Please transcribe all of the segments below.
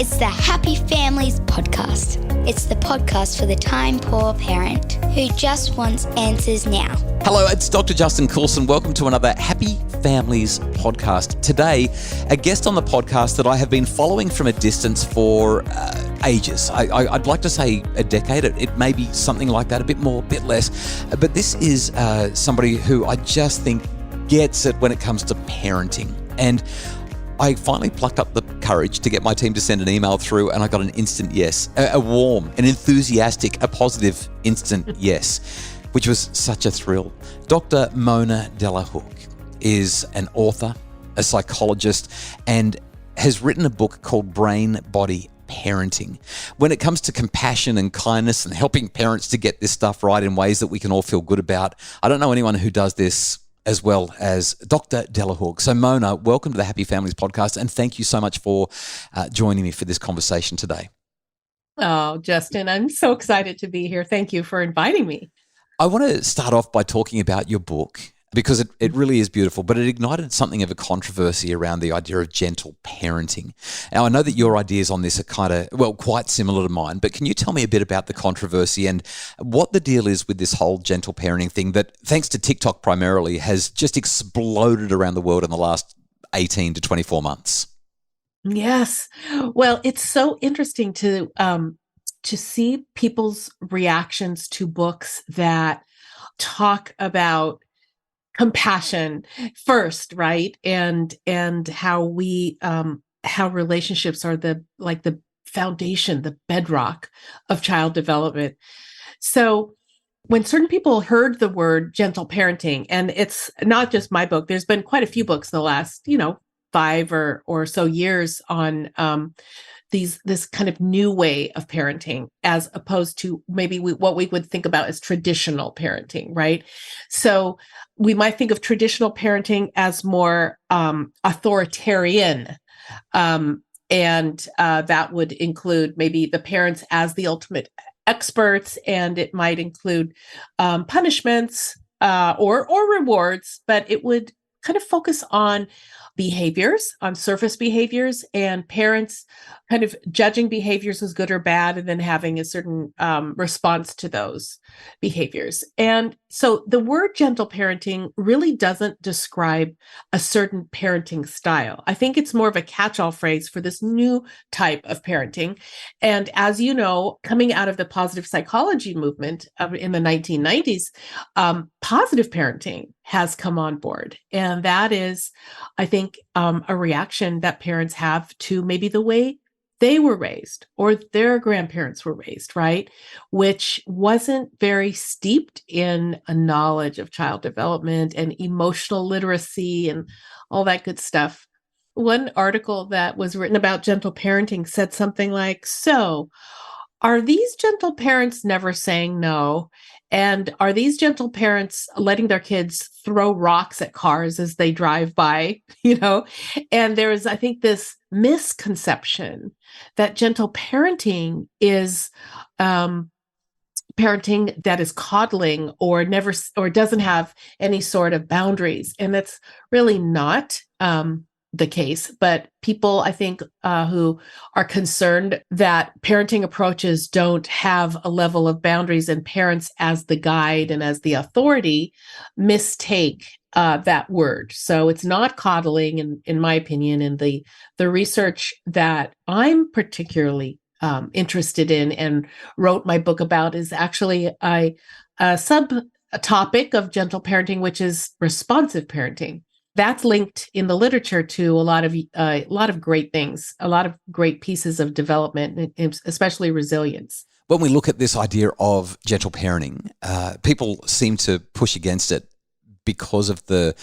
It's the Happy Families podcast. It's the podcast for the time-poor parent who just wants answers now. Hello, it's Dr. Justin Coulson. Welcome to another Happy Families podcast. Today, a guest on the podcast that I have been following from a distance for ages. I'd like to say a decade. It may be something like that, a bit more, a bit less. But this is somebody who I just think gets it when it comes to parenting. And I finally plucked up the courage to get my team to send an email through, and I got an instant yes, a warm, an enthusiastic, a positive instant yes, which was such a thrill. Dr. Mona Delahooke is an author, a psychologist, and has written a book called Brain Body Parenting. When it comes to compassion and kindness and helping parents to get this stuff right in ways that we can all feel good about, I don't know anyone who does this as well as Dr. Delahooke. So Mona, welcome to the Happy Families podcast, and thank you so much for joining me for this conversation today. Oh, Justin, I'm so excited to be here. Thank you for inviting me. I want to start off by talking about your book because it really is beautiful, but it ignited something of a controversy around the idea of gentle parenting. Now, I know that your ideas on this are quite similar to mine, but can you tell me a bit about the controversy and what the deal is with this whole gentle parenting thing that, thanks to TikTok primarily, has just exploded around the world in the last 18 to 24 months? Yes. Well, it's so interesting to see people's reactions to books that talk about compassion first, right? And how we how relationships are the foundation, the bedrock of child development. So when certain people heard the word gentle parenting, and it's not just my book, there's been quite a few books in the last, 5 or so years on this kind of new way of parenting, as opposed to maybe what we would think about as traditional parenting, right? So we might think of traditional parenting as more authoritarian, and that would include maybe the parents as the ultimate experts, and it might include punishments or rewards, but it would kind of focus on behaviors, on surface behaviors, and parents kind of judging behaviors as good or bad, and then having a certain response to those behaviors. And so the word gentle parenting really doesn't describe a certain parenting style. I think it's more of a catch-all phrase for this new type of parenting. And as you know, coming out of the positive psychology movement in the 1990s, positive parenting has come on board. And that is, I think, a reaction that parents have to maybe the way they were raised or their grandparents were raised, right? Which wasn't very steeped in a knowledge of child development and emotional literacy and all that good stuff. One article that was written about gentle parenting said something like, so are these gentle parents never saying no? And are these gentle parents letting their kids throw rocks at cars as they drive by, And there is, I think, this misconception that gentle parenting is parenting that is coddling or doesn't have any sort of boundaries. And that's really not the case, but people, I think, who are concerned that parenting approaches don't have a level of boundaries and parents as the guide and as the authority mistake that word. So it's not coddling, in my opinion, and the research that I'm particularly interested in and wrote my book about is actually a subtopic of gentle parenting, which is responsive parenting. That's linked in the literature to a lot of great things, a lot of great pieces of development, especially resilience. When we look at this idea of gentle parenting, people seem to push against it because of the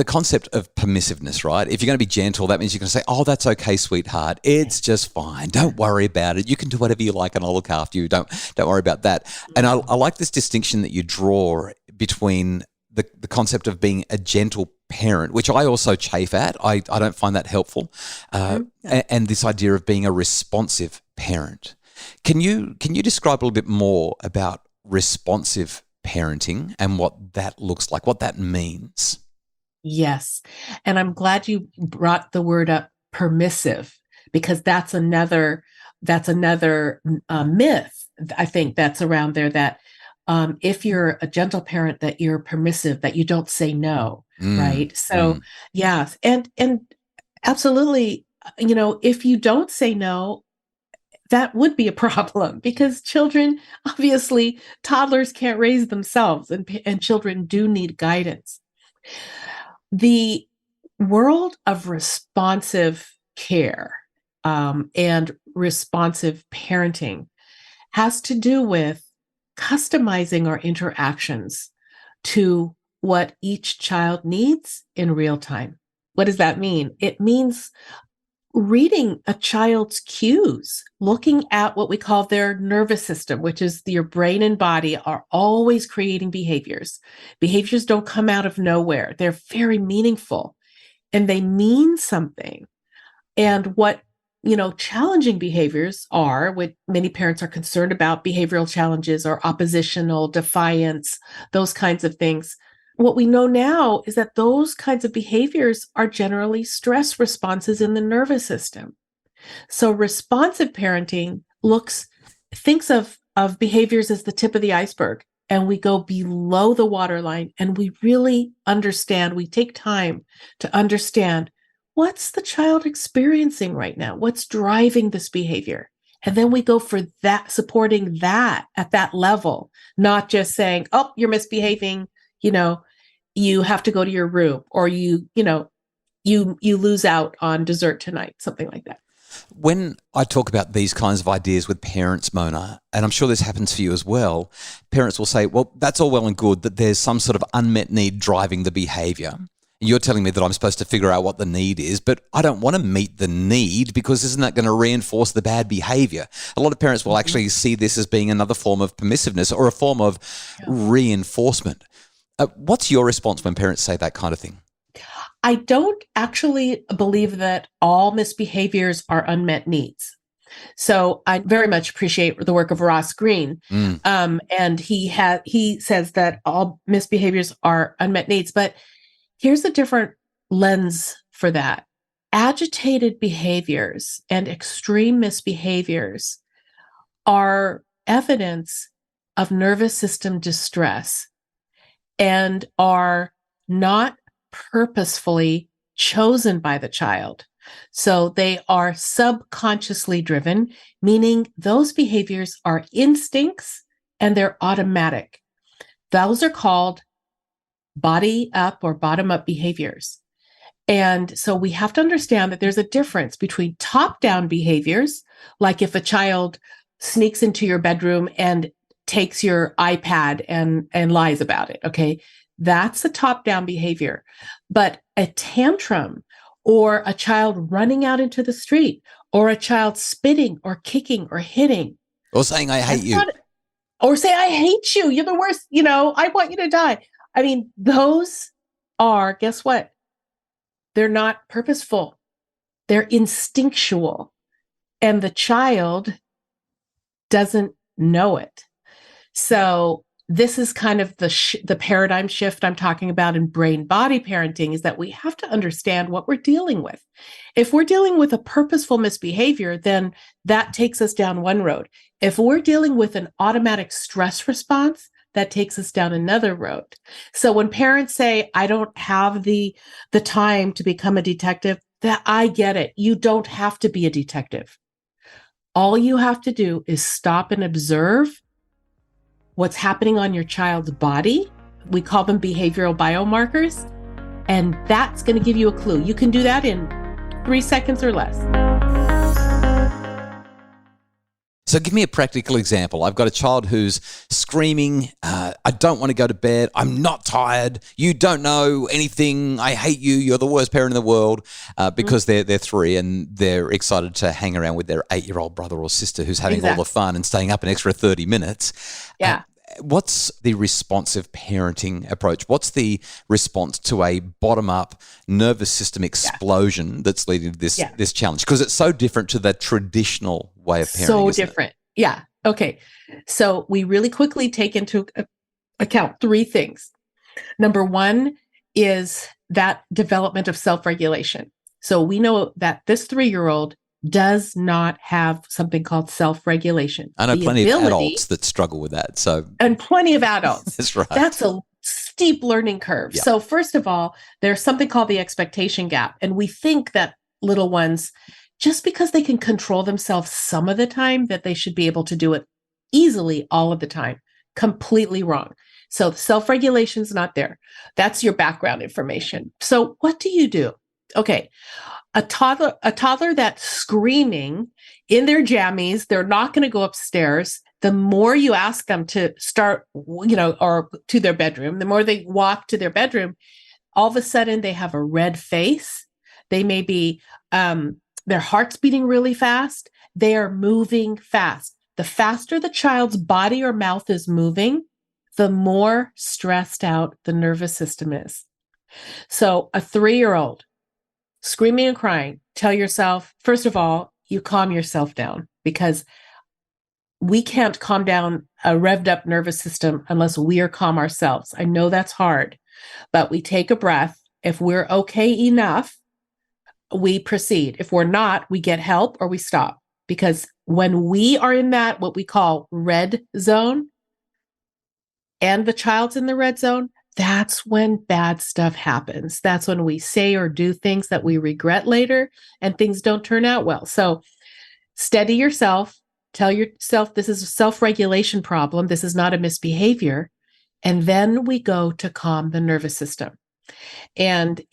concept of permissiveness, right? If you're going to be gentle, that means you're going to say, oh, that's okay, sweetheart. It's just fine. Don't worry about it. You can do whatever you like and I'll look after you. Don't worry about that. And I like this distinction that you draw between the concept of being a gentle parent, which I also chafe at. I don't find that helpful. And this idea of being a responsive parent. Can you describe a little bit more about responsive parenting and what that looks like, what that means? Yes. And I'm glad you brought the word up, permissive, because that's another myth, I think, that's around there, that if you're a gentle parent, that you're permissive, that you don't say no, right? So yes, and absolutely, if you don't say no, that would be a problem, because children, obviously, toddlers can't raise themselves, and children do need guidance. The world of responsive care and responsive parenting has to do with customizing our interactions to what each child needs in real time. What does that mean? It means reading a child's cues, looking at what we call their nervous system, which is your brain and body are always creating behaviors. Behaviors don't come out of nowhere. They're very meaningful and they mean something. And what challenging behaviors are, what many parents are concerned about, behavioral challenges or oppositional, defiance, those kinds of things. What we know now is that those kinds of behaviors are generally stress responses in the nervous system. So responsive parenting thinks of behaviors as the tip of the iceberg, and we go below the waterline and we really understand, we take time to understand, what's the child experiencing right now? What's driving this behavior? And then we go for that, supporting that at that level, not just saying, oh, you're misbehaving, you have to go to your room, or you lose out on dessert tonight, something like that. When I talk about these kinds of ideas with parents, Mona, and I'm sure this happens for you as well, parents will say, well, that's all well and good that there's some sort of unmet need driving the behavior. You're telling me that I'm supposed to figure out what the need is, but I don't want to meet the need, because isn't that going to reinforce the bad behavior? A lot of parents will actually see this as being another form of permissiveness or a form of reinforcement. What's your response when parents say that kind of thing? I don't actually believe that all misbehaviors are unmet needs. So I very much appreciate the work of Ross Greene. And he says that all misbehaviors are unmet needs. But here's a different lens for that. Agitated behaviors and extreme misbehaviors are evidence of nervous system distress and are not purposefully chosen by the child. So they are subconsciously driven, meaning those behaviors are instincts and they're automatic. Those are called body up or bottom up behaviors. And so we have to understand that there's a difference between top down behaviors, like if a child sneaks into your bedroom and takes your iPad and lies about it. Okay. That's a top down behavior. But a tantrum, or a child running out into the street, or a child spitting or kicking or hitting, or saying, I hate you. Or say, I hate you. You're the worst. I want you to die. I mean, those are, guess what? They're not purposeful. They're instinctual. And the child doesn't know it. So this is kind of the paradigm shift I'm talking about in brain-body parenting, is that we have to understand what we're dealing with. If we're dealing with a purposeful misbehavior, then that takes us down one road. If we're dealing with an automatic stress response, that takes us down another road. So when parents say, I don't have the time to become a detective, that I get it. You don't have to be a detective. All you have to do is stop and observe what's happening on your child's body. We call them behavioral biomarkers. And that's going to give you a clue. You can do that in 3 seconds or less. So give me a practical example. I've got a child who's screaming, I don't want to go to bed. I'm not tired. You don't know anything. I hate you. You're the worst parent in the world, because they're 3 and they're excited to hang around with their 8-year-old brother or sister who's having all the fun and staying up an extra 30 minutes. Yeah. What's the responsive parenting approach? What's the response to a bottom-up nervous system explosion that's leading to this challenge? Because it's so different to the traditional way of parenting. So different. Yeah. Okay. So we really quickly take into account 3 things. Number 1 is that development of self-regulation. So we know that this 3-year-old does not have something called self-regulation. I know The plenty of ability, adults that struggle with that. So and plenty of adults. that's right. That's a steep learning curve. Yeah. So first of all, there's something called the expectation gap. And we think that little ones, just because they can control themselves some of the time, that they should be able to do it easily all of the time. Completely wrong. So self-regulation is not there. That's your background information. So what do you do? Okay. A toddler that's screaming in their jammies, they're not going to go upstairs. The more you ask them to start, or to their bedroom, the more they walk to their bedroom, all of a sudden they have a red face. They may be, their heart's beating really fast. They are moving fast. The faster the child's body or mouth is moving, the more stressed out the nervous system is. So a 3-year-old screaming and crying, tell yourself, first of all, you calm yourself down, because we can't calm down a revved up nervous system unless we are calm ourselves. I know that's hard, but we take a breath. If we're okay enough, we proceed. If we're not, we get help or we stop. Because when we are in that, what we call red zone, and the child's in the red zone, that's when bad stuff happens. That's when we say or do things that we regret later and things don't turn out well. So steady yourself. Tell yourself this is a self-regulation problem. This is not a misbehavior. And then we go to calm the nervous system. And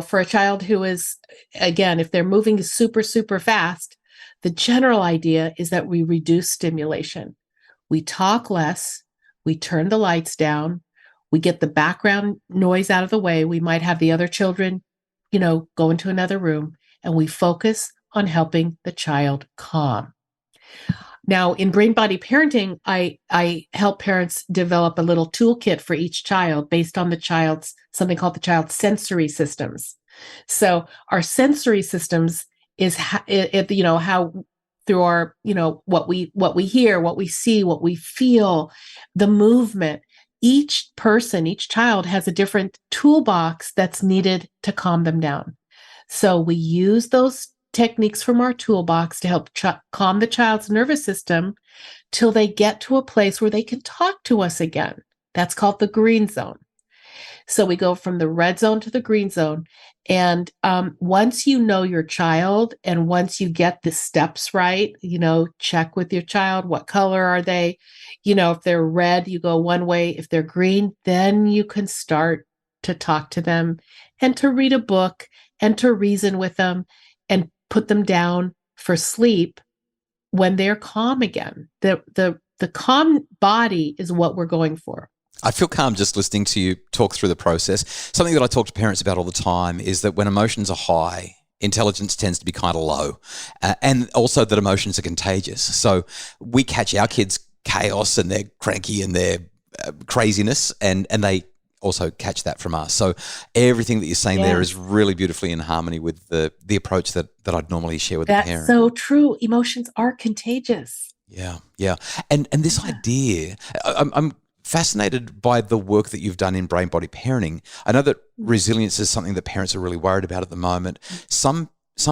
for a child who is, again, if they're moving super, super fast, the general idea is that we reduce stimulation. We talk less. We turn the lights down. We get the background noise out of the way. We might have the other children, go into another room, and we focus on helping the child calm. Now, in brain body parenting, I help parents develop a little toolkit for each child based on something called the child's sensory systems. So our sensory systems is how through our, what we hear, what we see, what we feel, the movement. Each child has a different toolbox that's needed to calm them down. So we use those techniques from our toolbox to help calm the child's nervous system till they get to a place where they can talk to us again. That's called the green zone. So we go from the red zone to the green zone. And once you know your child, and once you get the steps right, check with your child, what color are they? If they're red, you go one way. If they're green, then you can start to talk to them and to read a book and to reason with them and put them down for sleep when they're calm again. The calm body is what we're going for. I feel calm just listening to you talk through the process. Something that I talk to parents about all the time is that when emotions are high, intelligence tends to be kind of low, and also that emotions are contagious. So we catch our kids' chaos and their cranky and their craziness, and they also catch that from us. So everything that you're saying there is really beautifully in harmony with the approach that I'd normally share with the parent. That's so true. Emotions are contagious. Yeah. And this idea, I'm fascinated by the work that you've done in brain body parenting. I know that resilience is something that parents are really worried about at the moment. Some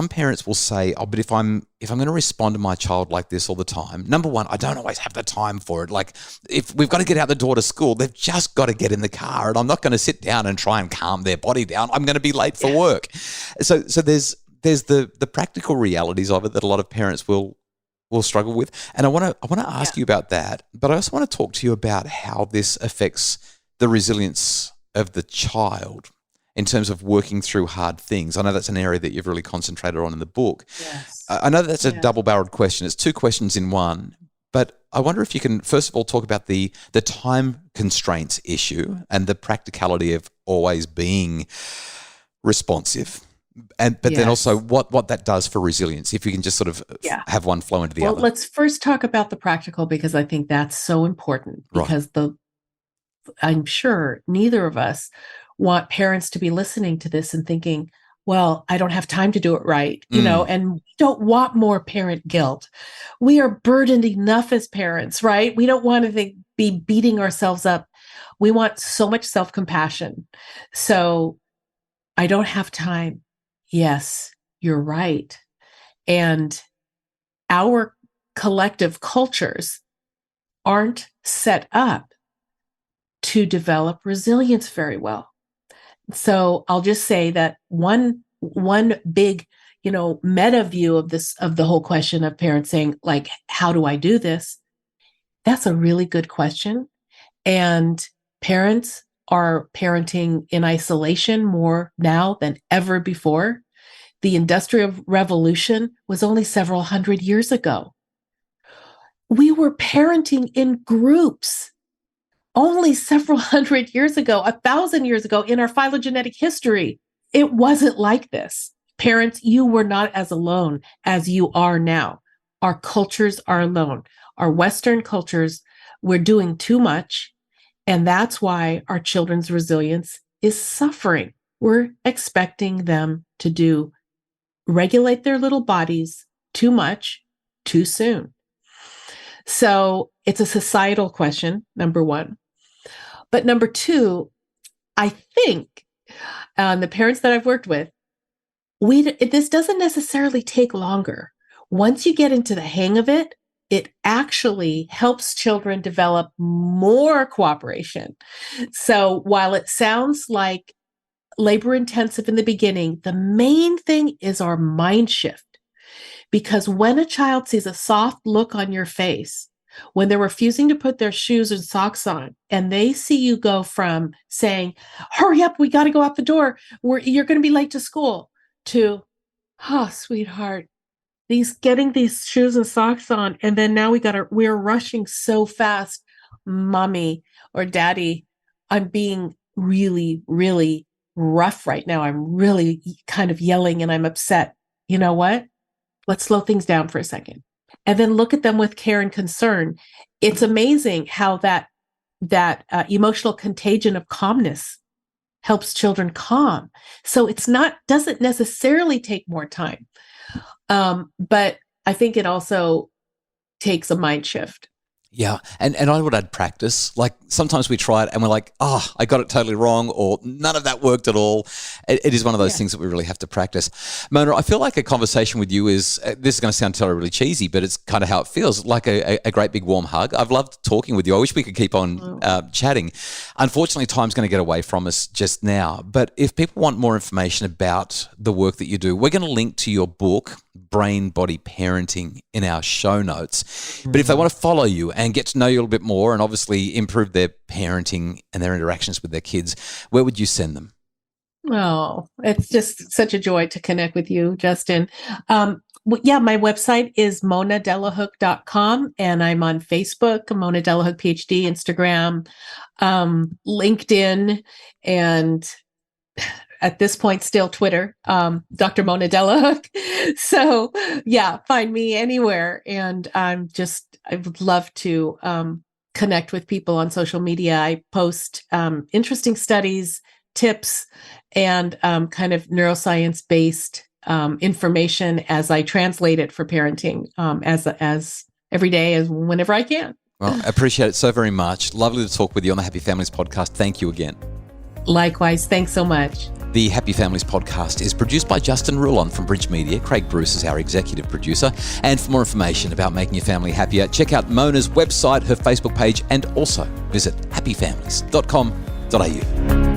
parents will say, "Oh, but if I'm going to respond to my child like this all the time, number one, I don't always have the time for it. Like if we've got to get out the door to school, they've just got to get in the car, and I'm not going to sit down and try and calm their body down. I'm going to be late for work." So there's the practical realities of it that a lot of parents will struggle with. And I want to ask you about that, but I also want to talk to you about how this affects the resilience of the child in terms of working through hard things. I know that's an area that you've really concentrated on in the book. Yes. I know that's a double-barreled question. It's two questions in one, but I wonder if you can first of all talk about the time constraints issue and the practicality of always being responsive. But then also what that does for resilience, if you can just sort of have one flow into the other. Well, let's first talk about the practical, because I think that's so important, because I'm sure neither of us want parents to be listening to this and thinking, well, I don't have time to do it right, and we don't want more parent guilt. We are burdened enough as parents, right? We don't want to be beating ourselves up. We want so much self-compassion. So I don't have time. Yes, you're right. And our collective cultures aren't set up to develop resilience very well. So I'll just say that one big, meta view of the whole question of parents saying, like, how do I do this? That's a really good question. And parents are parenting in isolation more now than ever before. The Industrial Revolution was only several hundred years ago. We were parenting in groups only several hundred years ago, 1,000 years ago in our phylogenetic history. It wasn't like this. Parents, you were not as alone as you are now. Our cultures are alone. Our Western cultures, we're doing too much. And that's why our children's resilience is suffering. We're expecting them to regulate their little bodies too much, too soon. So it's a societal question, number one. But number two, I think the parents that I've worked with, this doesn't necessarily take longer. Once you get into the hang of it, it actually helps children develop more cooperation. So while it sounds like labor intensive in the beginning, the main thing is our mind shift. Because when a child sees a soft look on your face, when they're refusing to put their shoes and socks on, and they see you go from saying, hurry up, we got to go out the door, you're going to be late to school, to, oh, sweetheart, getting these shoes and socks on, and then now we're rushing so fast, mommy or daddy, I'm being really, really rough right now. I'm really kind of yelling and I'm upset. You know what? Let's slow things down for a second. And then look at them with care and concern. It's amazing how that emotional contagion of calmness helps children calm. So doesn't necessarily take more time. But I think it also takes a mind shift. Yeah. And I would add practice. Like sometimes we try it and we're like, oh, I got it totally wrong, or none of that worked at all. It is one of those things that we really have to practice. Mona, I feel like a conversation with you is, this is going to sound totally really cheesy, but it's kind of how it feels, like a great big warm hug. I've loved talking with you. I wish we could keep on chatting. Unfortunately, time's going to get away from us just now. But if people want more information about the work that you do, we're going to link to your book, Brain Body Parenting, in our show notes. But if they want to follow you and get to know you a little bit more and obviously improve their parenting and their interactions with their kids, where would you send them? Oh, it's just such a joy to connect with you, Justin. My website is monadelahook.com, and I'm on Facebook, Mona Delahook PhD, Instagram, LinkedIn, and at this point, still Twitter, Dr. Mona Delahook. So find me anywhere. And I would love to connect with people on social media. I post interesting studies, tips, and kind of neuroscience-based information as I translate it for parenting as every day, as whenever I can. Well, I appreciate it so very much. Lovely to talk with you on the Happy Families podcast. Thank you again. Likewise. Thanks so much. The Happy Families podcast is produced by Justin Rulon from Bridge Media. Craig Bruce is our executive producer. And for more information about making your family happier, check out Mona's website, her Facebook page, and also visit happyfamilies.com.au.